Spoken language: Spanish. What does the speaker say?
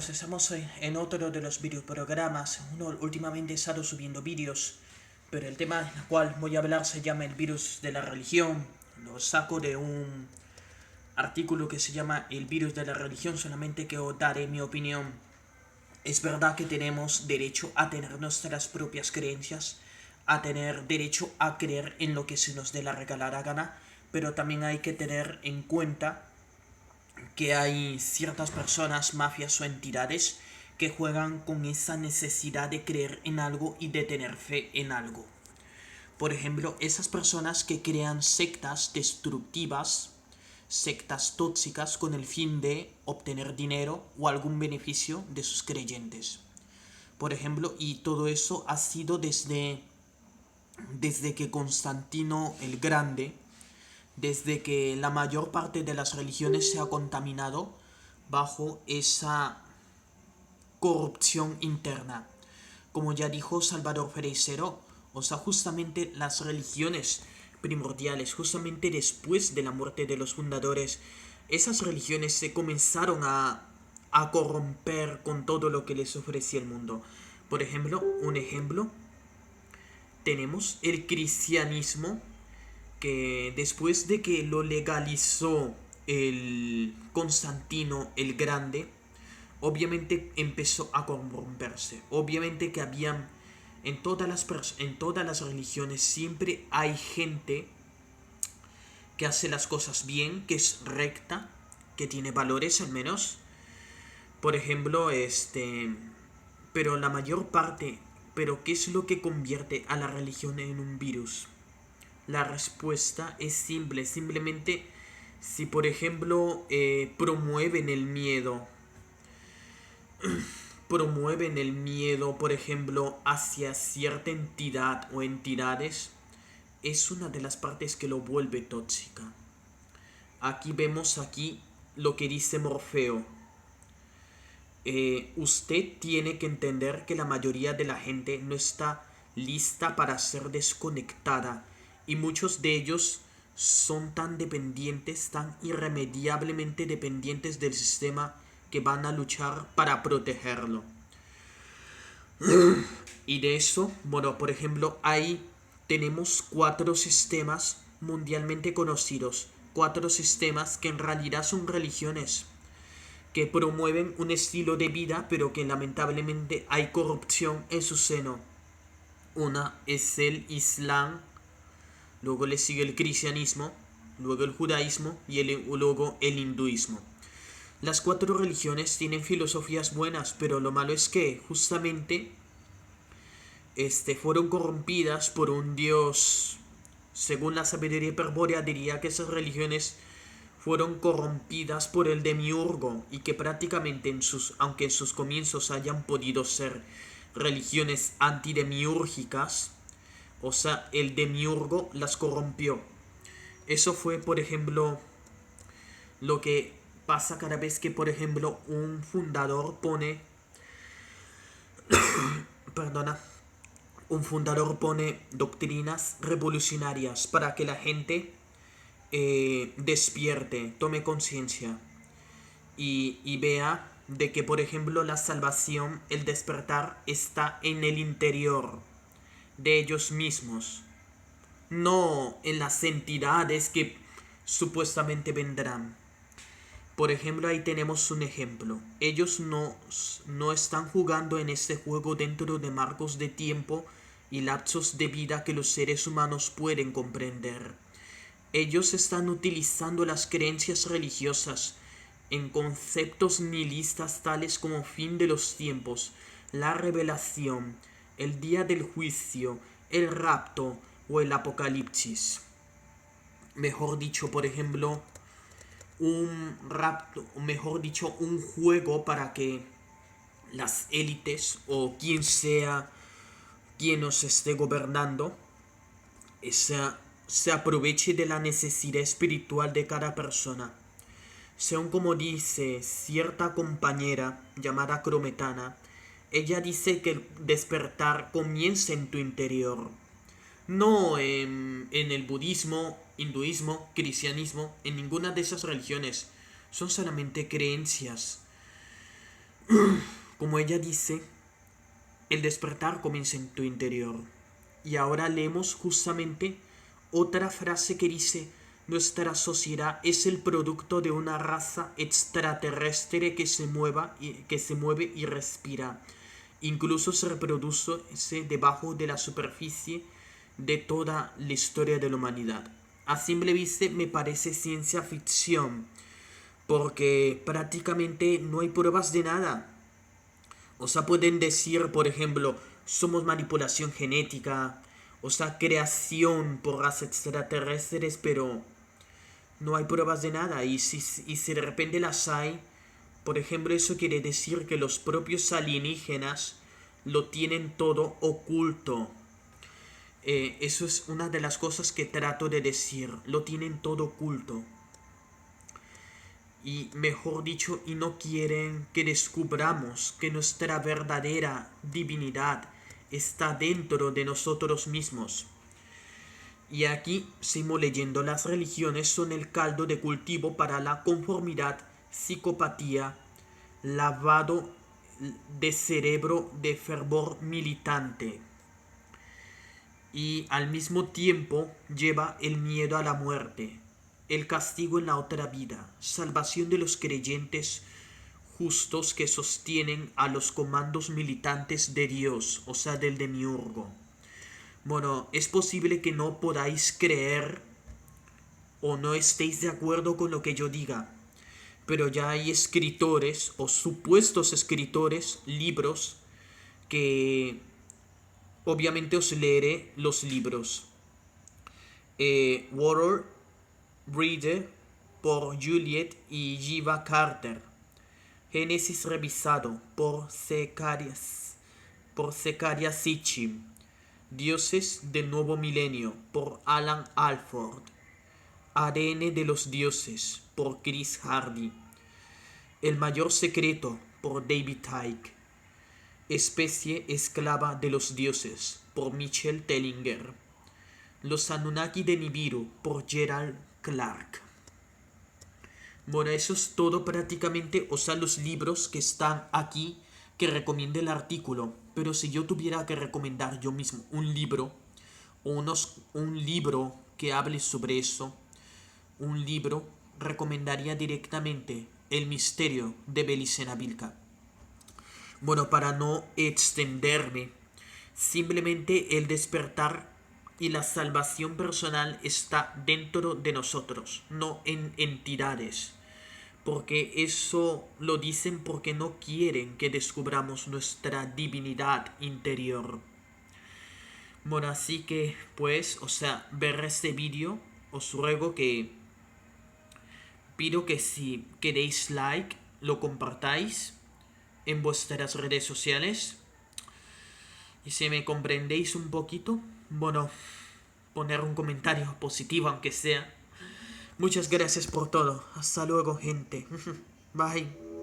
Buenos, estamos en otro de los videoprogramas. Uno últimamente ha estado subiendo vídeos, pero el tema del cual voy a hablar se llama el virus de la religión. Lo saco de un artículo que se llama El virus de la religión, solamente que os daré mi opinión. Es verdad que tenemos derecho a tener nuestras propias creencias, a tener derecho a creer en lo que se nos dé la regalada gana, pero también hay que tener en cuenta que hay ciertas personas, mafias o entidades que juegan con esa necesidad de creer en algo y de tener fe en algo. Por ejemplo, esas personas que crean sectas destructivas, sectas tóxicas con el fin de obtener dinero o algún beneficio de sus creyentes. Por ejemplo, y todo eso ha sido desde que Constantino el Grande, desde que la mayor parte de las religiones se ha contaminado bajo esa corrupción interna. Como ya dijo Salvador Freixero, o sea, justamente las religiones primordiales, justamente después de la muerte de los fundadores, esas religiones se comenzaron a corromper con todo lo que les ofrecía el mundo. Por ejemplo, tenemos el cristianismo, que después de que lo legalizó el Constantino el Grande, obviamente empezó a corromperse. Obviamente que habían en todas las religiones siempre hay gente que hace las cosas bien, que es recta, que tiene valores al menos. Por ejemplo, pero la mayor parte, pero ¿qué es lo que convierte a la religión en un virus? La respuesta es simple, simplemente si por ejemplo promueven el miedo, por ejemplo, hacia cierta entidad o entidades, es una de las partes que lo vuelve tóxica. Aquí vemos lo que dice Morfeo. Usted tiene que entender que la mayoría de la gente no está lista para ser desconectada y muchos de ellos son tan dependientes, tan irremediablemente dependientes del sistema que van a luchar para protegerlo. Y de eso, bueno, por ejemplo, ahí tenemos 4 sistemas mundialmente conocidos, 4 sistemas que en realidad son religiones, que promueven un estilo de vida, pero que lamentablemente hay corrupción en su seno. Una es el Islam, luego le sigue el cristianismo, luego el judaísmo y luego el hinduismo. Las 4 religiones tienen filosofías buenas, pero lo malo es que justamente fueron corrompidas por un dios. Según la sabiduría hiperbórea diría que esas religiones fueron corrompidas por el demiurgo y que prácticamente aunque en sus comienzos hayan podido ser religiones antidemiúrgicas, o sea, el demiurgo las corrompió. Eso fue, por ejemplo, lo que pasa cada vez que, por ejemplo, un fundador pone doctrinas revolucionarias para que la gente despierte, tome conciencia y vea de que, por ejemplo, la salvación, el despertar está en el interior de ellos mismos, no en las entidades que supuestamente vendrán. Por ejemplo, ahí tenemos un ejemplo. Ellos no están jugando en este juego dentro de marcos de tiempo y lapsos de vida que los seres humanos pueden comprender. Ellos están utilizando las creencias religiosas en conceptos nihilistas tales como fin de los tiempos, la revelación, el día del juicio, el rapto o el apocalipsis. Mejor dicho, por ejemplo, un rapto, mejor dicho, un juego para que las élites o quien sea quien nos esté gobernando se aproveche de la necesidad espiritual de cada persona. Según como dice cierta compañera llamada Crometana, ella dice que el despertar comienza en tu interior. No en el budismo, hinduismo, cristianismo, en ninguna de esas religiones. Son solamente creencias. Como ella dice, el despertar comienza en tu interior. Y ahora leemos justamente otra frase que dice: nuestra sociedad es el producto de una raza extraterrestre que se mueve y respira. Incluso se reproduce debajo de la superficie de toda la historia de la humanidad. A simple vista me parece ciencia ficción, porque prácticamente no hay pruebas de nada. O sea, pueden decir, por ejemplo, somos manipulación genética, o sea, creación por razas extraterrestres, pero no hay pruebas de nada. Y si de repente las hay, por ejemplo, eso quiere decir que los propios alienígenas lo tienen todo oculto. Eso es una de las cosas que trato de decir, lo tienen todo oculto. Y mejor dicho, y no quieren que descubramos que nuestra verdadera divinidad está dentro de nosotros mismos. Y aquí seguimos leyendo: las religiones son el caldo de cultivo para la conformidad, psicopatía, lavado de cerebro de fervor militante. Y al mismo tiempo lleva el miedo a la muerte, el castigo en la otra vida, salvación de los creyentes justos que sostienen a los comandos militantes de Dios, o sea, del demiurgo. Bueno, es posible que no podáis creer o no estéis de acuerdo con lo que yo diga, pero ya hay escritores o supuestos escritores, libros, que obviamente os leeré los libros. Water Breeder por Juliet y Jiva Carter. Génesis revisado por Zecaria Sitchin. Dioses del Nuevo Milenio por Alan Alford. ADN de los Dioses por Chris Hardy. El Mayor Secreto por David Icke. Especie esclava de los dioses por Michel Tellinger. Los Anunnaki de Nibiru por Gerald Clark. Bueno, eso es todo prácticamente, o sea, los libros que están aquí que recomiende el artículo. Pero si yo tuviera que recomendar yo mismo un libro, o un libro que hable sobre eso, un libro, recomendaría directamente El misterio de Belicena Vilca. Bueno, para no extenderme, simplemente el despertar y la salvación personal está dentro de nosotros, no en entidades. Porque eso lo dicen porque no quieren que descubramos nuestra divinidad interior. Bueno, así que pues, o sea, ver este vídeo, os ruego que pido que si queréis like, lo compartáis en vuestras redes sociales. Y si me comprendéis un poquito, bueno, poner un comentario positivo aunque sea. Muchas gracias por todo. Hasta luego, gente. Bye.